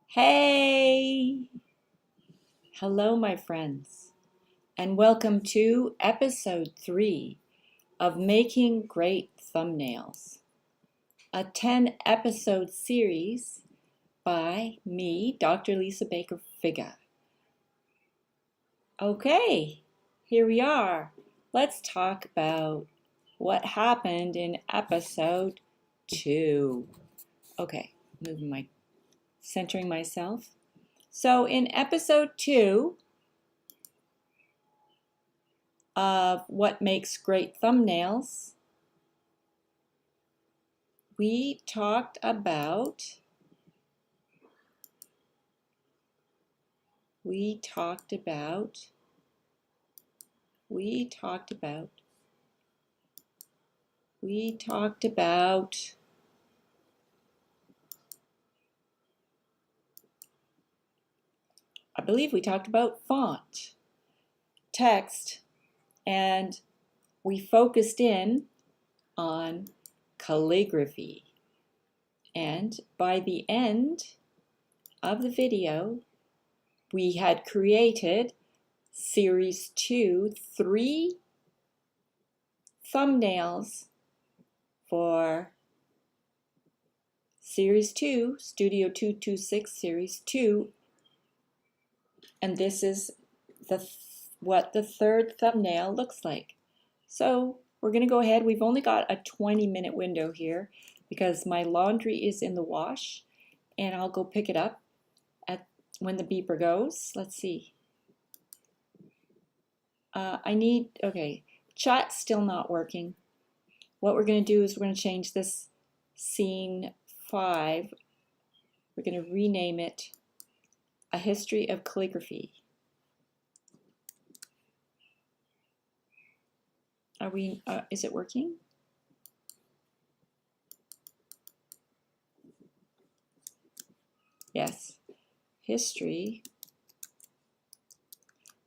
Hey! Hello, my friends, and welcome to episode 3 of Making Great Thumbnails, a 10 episode series by me, Dr. Lisa Baker Figge. Okay, here we are. Let's talk about what happened in episode 2. Okay, centering myself. So in episode 2 of what makes great thumbnails, we talked about we talked about I believe we talked about font, text, and we focused in on calligraphy. And by the end of the video, we had created series 2, 3 thumbnails for series 2, Studio 226 series 2, and this is what the third thumbnail looks like. So we're going to go ahead. We've only got a 20-minute window here because my laundry is in the wash, and I'll go pick it up when the beeper goes. Let's see. Okay, chat's still not working. What we're going to do is we're going to change this scene 5. We're going to rename it A History of Calligraphy. Is it working? Yes. History.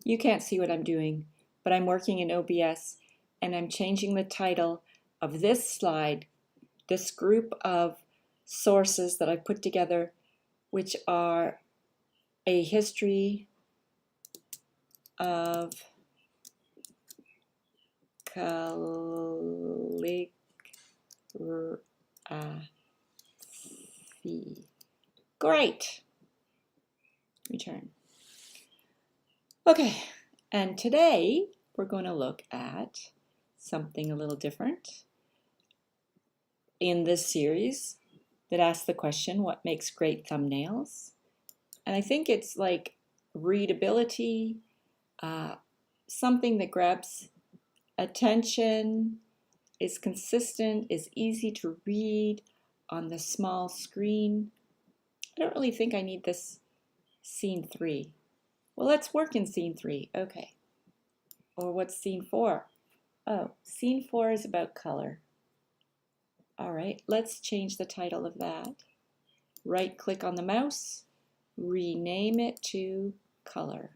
You can't see what I'm doing, but I'm working in OBS and I'm changing the title of this slide, this group of sources that I put together, which are a history of calligraphy. Great. Return. Okay, and today we're going to look at something a little different in this series that asks the question, what makes great thumbnails? And I think it's like readability, something that grabs attention, is consistent, is easy to read on the small screen. I don't really think I need this scene 3. Well, let's work in scene 3. Okay. Or what's scene 4? Oh, scene 4 is about color. All right, let's change the title of that. Right-click on the mouse, rename it to color.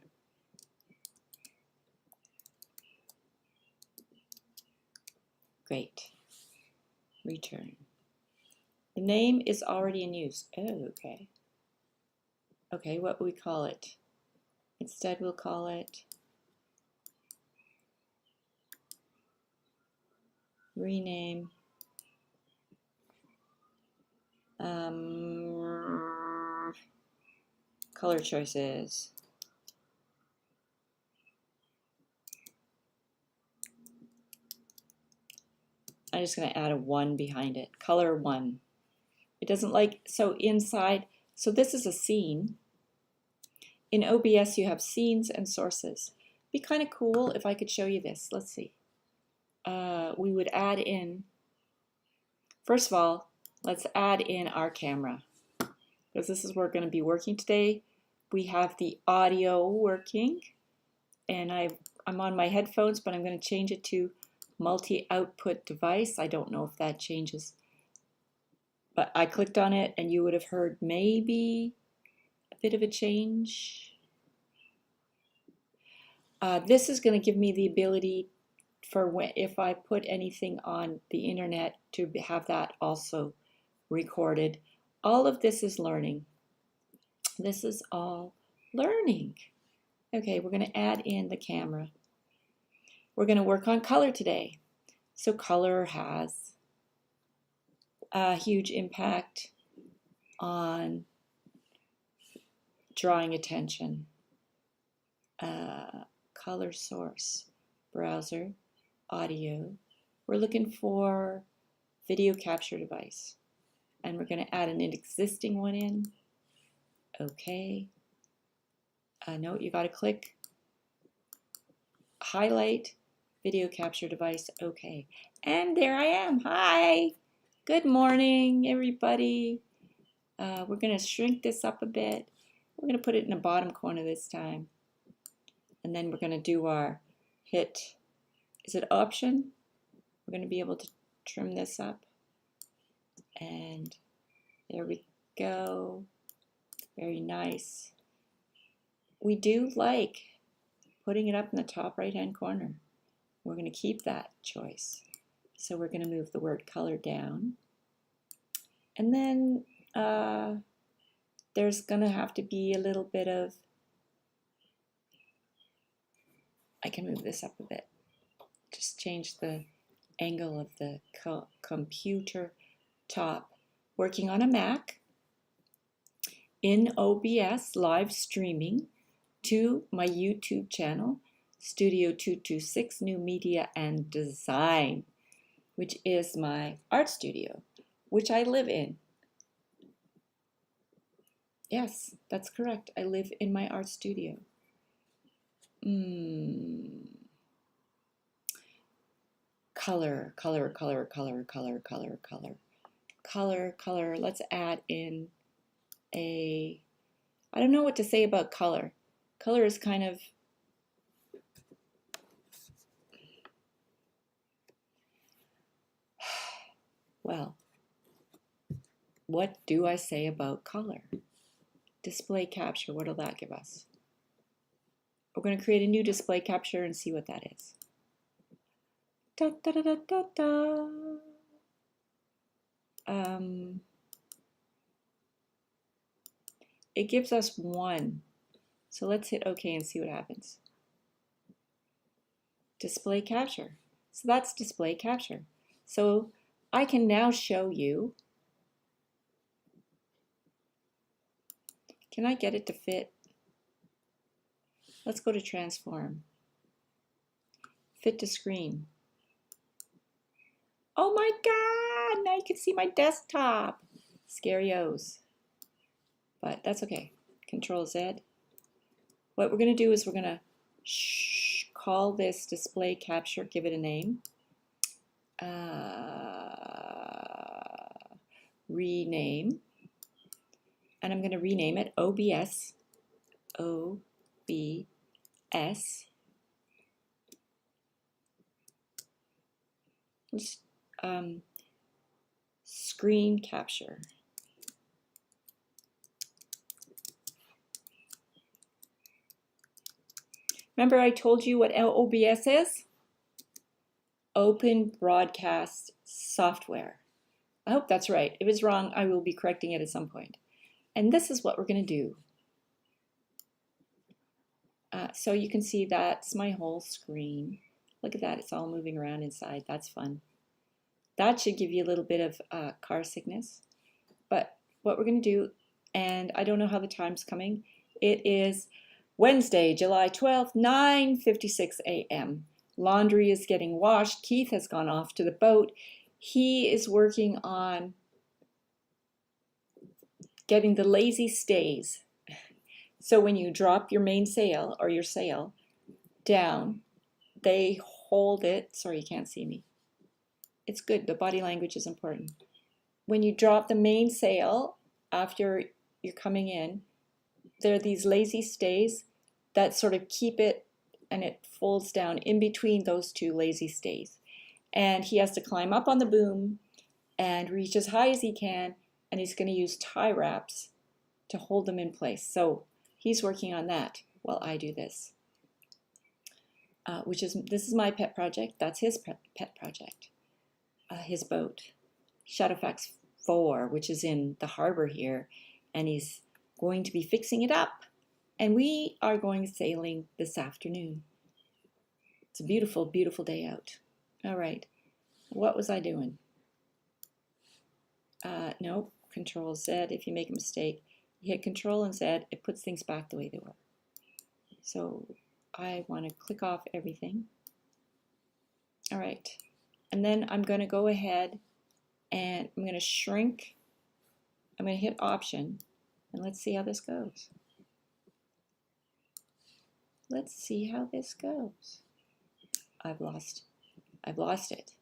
Great. Return. The name is already in use. Oh, okay. Okay, what will we call it? Instead, we'll call it rename color choices. I'm just going to add a 1 behind it. Color 1. It doesn't like, so inside, so this is a scene. In OBS you have scenes and sources. Be kind of cool if I could show you this. Let's see. We would add in, first of all, let's add in our camera. Because this is where we're going to be working today. We have the audio working, and I'm on my headphones, but I'm going to change it to multi-output device. I don't know if that changes, but I clicked on it and you would have heard maybe a bit of a change. This is going to give me the ability for if I put anything on the internet to have that also recorded. All of this is learning. This is all learning. Okay, we're going to add in the camera. We're going to work on color today. So color has a huge impact on drawing attention. Color source, browser, audio. We're looking for video capture device. And we're going to add an existing one in. Okay. No, you got to click highlight video capture device. Okay. And there I am. Hi. Good morning, everybody. We're going to shrink this up a bit. We're going to put it in the bottom corner this time. And then we're going to do our hit. Is it option? We're going to be able to trim this up. And there we go. Very nice. We do like putting it up in the top right-hand corner. We're going to keep that choice. So we're going to move the word color down. And then there's going to have to be a little bit of, I can move this up a bit. Just change the angle of the computer top. Working on a Mac in OBS live streaming to my YouTube channel, Studio 226 New Media and Design, which is my art studio, which I live in. Yes, that's correct. I live in my art studio. Color, color, color, color, color, color, color, color, color. Let's add in a, I don't know what to say about color. Color is kind of, well, what do I say about color? Display capture, what will that give us? We're going to create a new display capture and see what that is. Da, da, da, da, da, da. It gives us 1. So let's hit OK and see what happens. Display capture. So that's display capture. So I can now show you. Can I get it to fit? Let's go to transform. Fit to screen. Oh my God, now you can see my desktop. Scary-os. But that's okay. Control Z. What we're going to do is we're going to call this display capture, give it a name. Rename. And I'm going to rename it OBS. OBS. Screen capture. Remember I told you what OBS is? Open Broadcast Software. I hope that's right. If it's wrong, I will be correcting it at some point. And this is what we're going to do. So you can see that's my whole screen. Look at that. It's all moving around inside. That's fun. That should give you a little bit of car sickness. But what we're going to do, and I don't know how the time's coming, it is Wednesday, July 12th, 9:56 a.m. Laundry is getting washed. Keith has gone off to the boat. He is working on getting the lazy stays. So when you drop your main sail or your sail down, they hold it. Sorry, you can't see me. It's good. The body language is important. When you drop the main sail after you're coming in, there are these lazy stays that sort of keep it, and it folds down in between those two lazy stays. And he has to climb up on the boom and reach as high as he can, and he's going to use tie wraps to hold them in place. So he's working on that while I do this. This is my pet project. That's his pet project. His boat, Shadowfax 4, which is in the harbor here, and he's going to be fixing it up, and we are going sailing this afternoon. It's a beautiful, beautiful day out. All right, what was I doing? No, Control Z. If you make a mistake, you hit Control and Z, it puts things back the way they were. So I want to click off everything. All right, and then I'm going to go ahead and I'm going to shrink. I'm going to hit Option, and let's see how this goes. Let's see how this goes. I've lost it.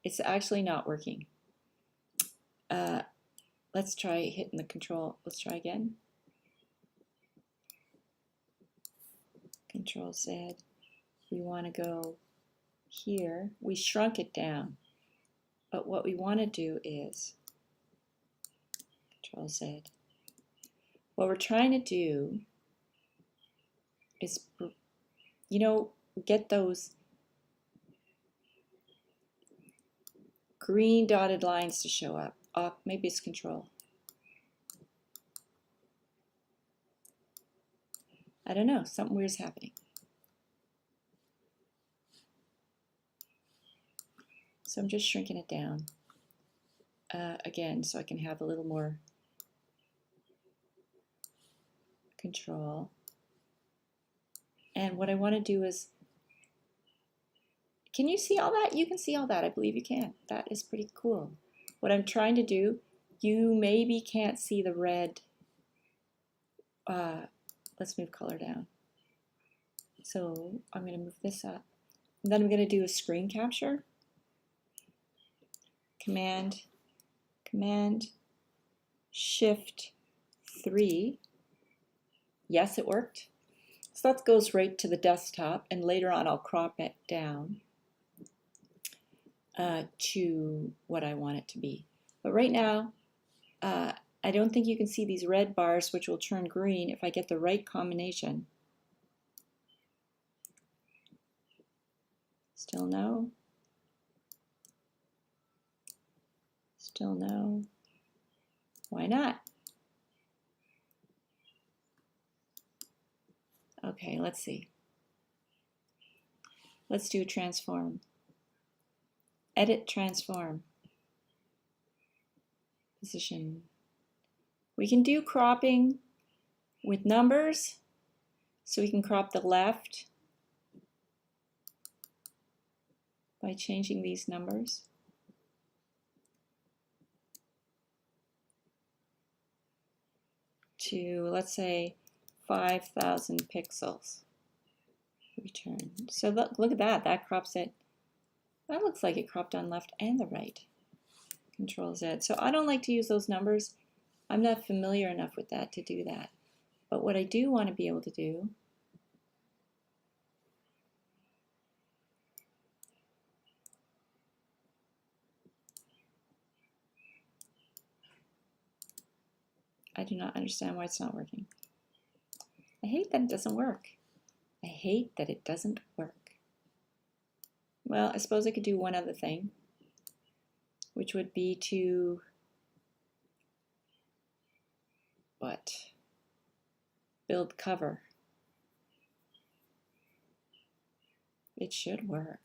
It's actually not working. Let's try hitting the Control. Let's try again. Control Z. We want to go here. We shrunk it down. But what we want to do is Control Z. What we're trying to do is, you know, get those green dotted lines to show up. Maybe it's Control. I don't know, something weird's happening. So I'm just shrinking it down again so I can have a little more control. And what I want to do is, can you see all that? You can see all that. I believe you can. That is pretty cool. What I'm trying to do, you maybe can't see the red. Let's move color down. So I'm going to move this up. And then I'm going to do a screen capture. Command Shift 3. Yes, it worked. So that goes right to the desktop, and later on I'll crop it down to what I want it to be. But right now, I don't think you can see these red bars, which will turn green if I get the right combination. Still no. Still no. Why not? Okay, let's see. Let's do transform. Edit transform. Position. We can do cropping with numbers, so we can crop the left by changing these numbers. To, let's say, 5,000 pixels. Return. So look at that. That crops it. That looks like it cropped on left and the right. Control Z. So I don't like to use those numbers. I'm not familiar enough with that to do that. But what I do want to be able to do I do not understand why it's not working. I hate that it doesn't work. I hate that it doesn't work. Well, I suppose I could do one other thing, which would be to build cover. It should work.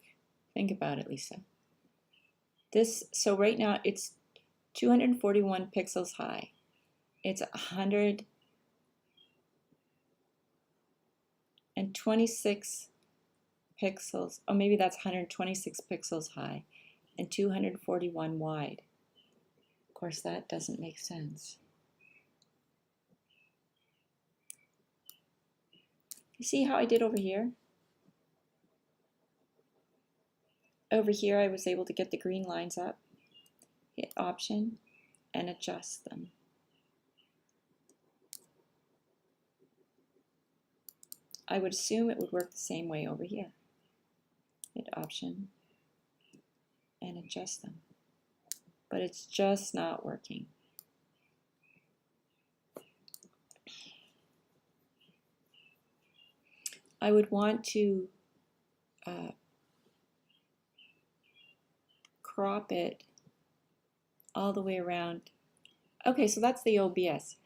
Think about it, Lisa. So right now it's 241 pixels high. It's 126 pixels, or maybe that's 126 pixels high and 241 wide. Of course, that doesn't make sense. You see how I did over here? Over here, I was able to get the green lines up, hit Option, and adjust them. I would assume it would work the same way over here. Hit Option and adjust them. But it's just not working. I would want to crop it all the way around. Okay, so that's the OBS.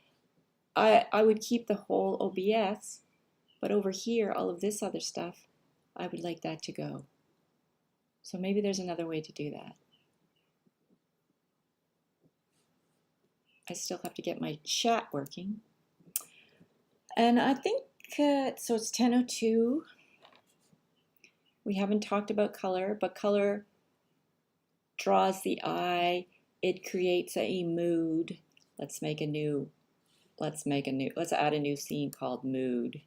I would keep the whole OBS, but over here, all of this other stuff, I would like that to go. So maybe there's another way to do that. I still have to get my chat working. And I think, so it's 10:02. We haven't talked about color, but color draws the eye. It creates a mood. Let's add a new scene called mood.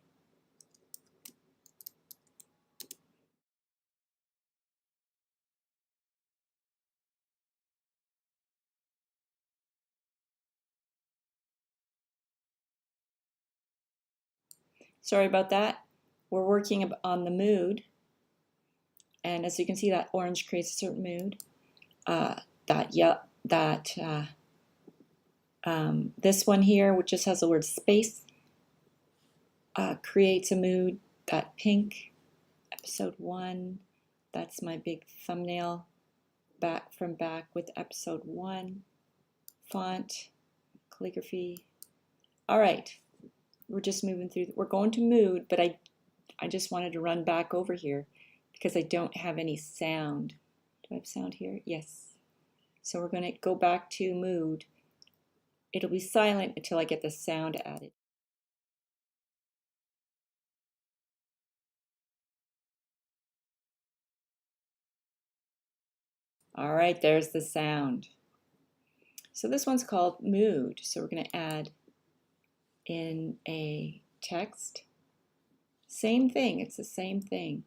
Sorry about that. We're working on the mood. And as you can see, that orange creates a certain mood. This one here, which just has the word space, creates a mood. That pink, episode 1, that's my big thumbnail back with episode 1. Font, calligraphy. All right, we're just moving through. We're going to mood, but I just wanted to run back over here because I don't have any sound. Do I have sound here? Yes. So we're going to go back to mood. It'll be silent until I get the sound added. All right, there's the sound. So this one's called mood. So we're going to add in a text. Same thing, it's the same thing.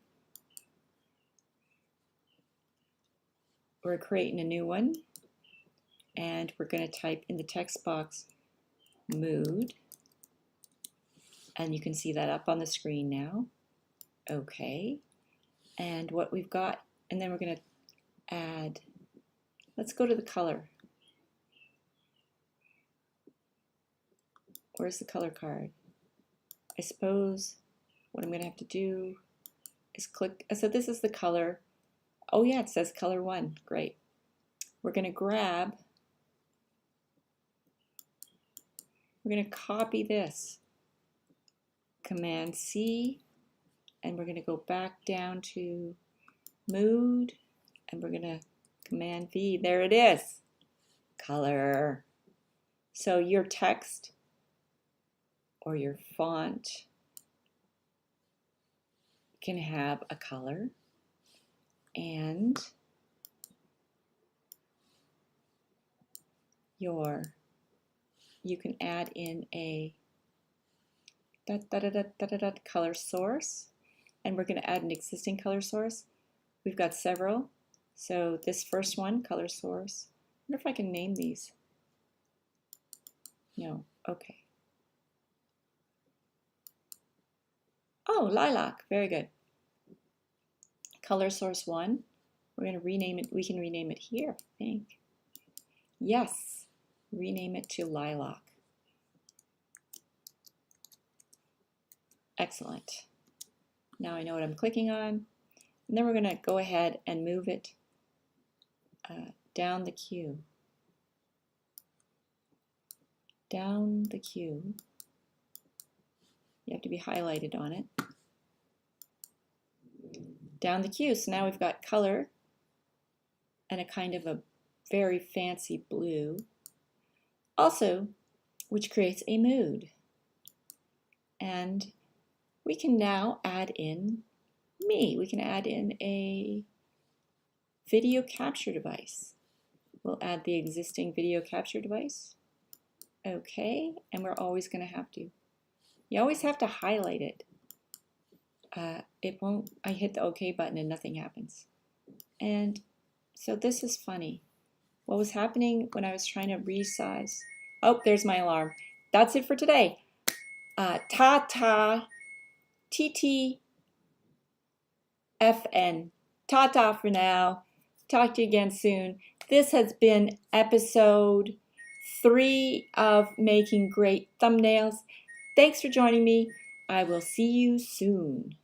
We're creating a new one, and we're going to type in the text box mood, and you can see that up on the screen now. Okay, and what we've got, and then we're going to add, let's go to the color. Where's the color card? I suppose what I'm going to have to do is click, so this is the color. Oh yeah, it says color 1, great. We're going to copy this, Command C, and we're going to go back down to mood, and we're going to Command V. There it is, color. So your text or your font can have a color, and you can add in a color source, and we're going to add an existing color source. We've got several. So this first one, color source. I wonder if I can name these. No, okay. Oh, lilac, very good. Color source 1, we're going to rename it, we can rename it here, I think. Yes, rename it to lilac. Excellent. Now I know what I'm clicking on. And then we're going to go ahead and move it down the queue. Down the queue. You have to be highlighted on it. Down the queue. So now we've got color and a kind of a very fancy blue. Also, which creates a mood. And we can now add in me. We can add in a video capture device. We'll add the existing video capture device. Okay, and we're always going to have to. You always have to highlight it. It won't, I hit the OK button and nothing happens. And so this is funny. What was happening when I was trying to resize? Oh, there's my alarm. That's it for today. Ta-ta, T-T-F-N. Ta-ta for now. Talk to you again soon. This has been episode 3 of Making Great Thumbnails. Thanks for joining me. I will see you soon.